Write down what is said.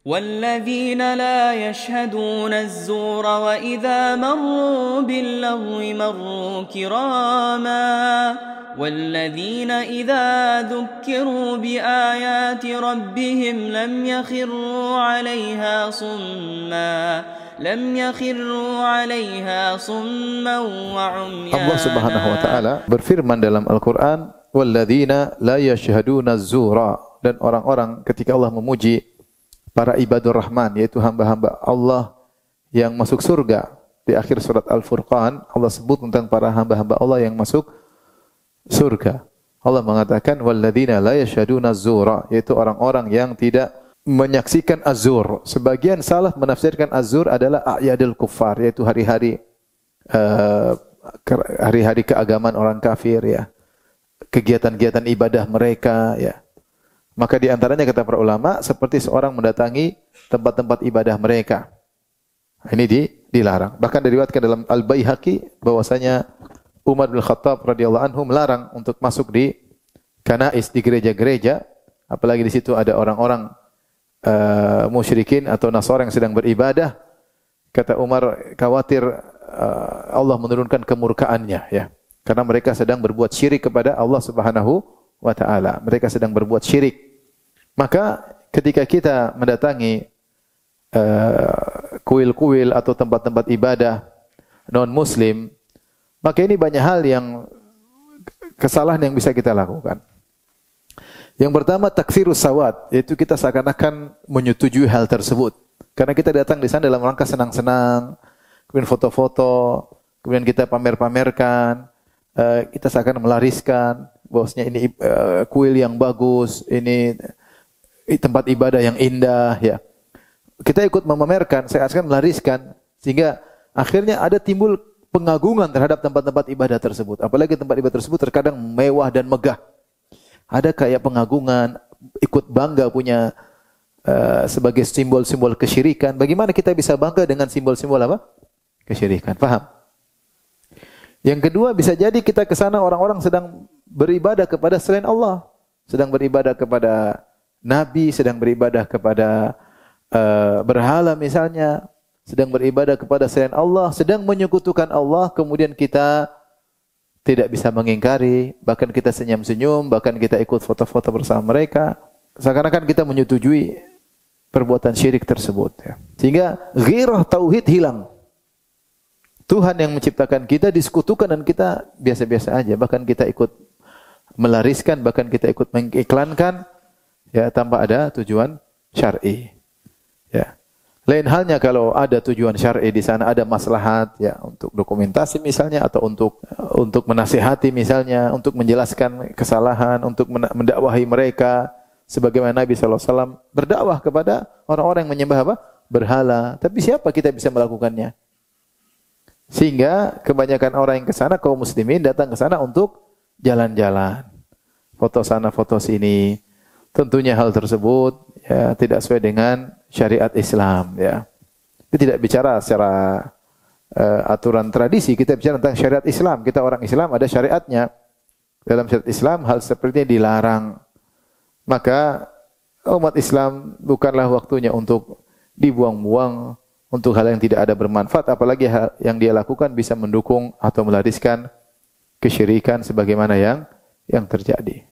والذين لا يشهدون الزور وإذا مروا باللغو مروا كراما والذين إذا ذكروا بآيات ربهم لم يخروا عليها صما وعميانا. Allah Subhanahu wa taala berfirman dalam Al-Qur'an, "Walladzina la yashhaduna az-zura," dan orang-orang ketika Allah memuji para ibadur Rahman, yaitu hamba-hamba Allah yang masuk surga. Di akhir surat Al-Furqan, Allah sebut tentang para hamba-hamba Allah yang masuk surga. Allah mengatakan, "Walladzina la yashhaduna az-zura," yaitu orang-orang yang tidak menyaksikan az-zur. Sebagian salaf menafsirkan az-zur adalah a'yadul kuffar, yaitu hari-hari keagamaan orang kafir, ya. Kegiatan-kegiatan ibadah mereka, ya. Maka di antaranya kata para ulama seperti seorang mendatangi tempat-tempat ibadah mereka. Ini dilarang. Bahkan diriwayatkan dalam Al-Baihaqi bahwasanya Umar bin Khattab radhiyallahu anhu melarang untuk masuk di kanais, di gereja-gereja, apalagi di situ ada orang-orang musyrikin atau Nasara yang sedang beribadah. Kata Umar, khawatir Allah menurunkan kemurkaannya, ya. Karena mereka sedang berbuat syirik kepada Allah Subhanahu wa ta'ala. Mereka sedang berbuat syirik. Maka ketika kita mendatangi kuil-kuil atau tempat-tempat ibadah non-muslim, maka ini banyak hal yang kesalahan yang bisa kita lakukan. Yang pertama, takfirus sawat, yaitu kita seakan-akan menyetujui hal tersebut. Karena kita datang di sana dalam rangka senang-senang, kemudian foto-foto, kemudian kita pamer-pamerkan, kita seakan melariskan bahwasanya ini kuil yang bagus, ini tempat ibadah yang indah, ya. Kita ikut memamerkan, saya akan melariskan, sehingga akhirnya ada timbul pengagungan terhadap tempat-tempat ibadah tersebut. Apalagi tempat ibadah tersebut terkadang mewah dan megah. Ada kayak pengagungan, ikut bangga punya sebagai simbol-simbol kesyirikan. Bagaimana kita bisa bangga dengan simbol-simbol apa? Kesyirikan. Paham? Yang kedua, bisa jadi kita ke sana orang-orang sedang beribadah kepada selain Allah, sedang beribadah kepada nabi, sedang beribadah kepada berhala misalnya, sedang beribadah kepada selain Allah, sedang menyekutukan Allah, kemudian kita tidak bisa mengingkari, bahkan kita senyum-senyum, bahkan kita ikut foto-foto bersama mereka, seakan-akan kita menyetujui perbuatan syirik tersebut, ya. Sehingga ghirah tauhid hilang. Tuhan yang menciptakan kita disekutukan dan kita biasa-biasa aja, bahkan kita ikut melariskan, bahkan kita ikut mengiklankan, ya, tanpa ada tujuan syar'i, ya. Lain halnya kalau ada tujuan syar'i di sana, ada maslahat, ya, untuk dokumentasi misalnya, atau untuk menasihati misalnya, untuk menjelaskan kesalahan, untuk mendakwahi mereka, sebagaimana Nabi SAW berdakwah kepada orang-orang yang menyembah apa? Berhala. Tapi siapa kita bisa melakukannya? Sehingga kebanyakan orang yang ke sana, kaum muslimin datang ke sana untuk jalan-jalan, foto sana, foto sini. Tentunya hal tersebut, ya, tidak sesuai dengan syariat Islam, ya. Kita tidak bicara secara aturan tradisi, kita bicara tentang syariat Islam. Kita orang Islam, ada syariatnya. Dalam syariat Islam hal seperti ini dilarang. Maka umat Islam bukanlah waktunya untuk dibuang-buang untuk hal yang tidak ada bermanfaat, apalagi hal yang dia lakukan bisa mendukung atau melariskan kesyirikan sebagaimana yang terjadi.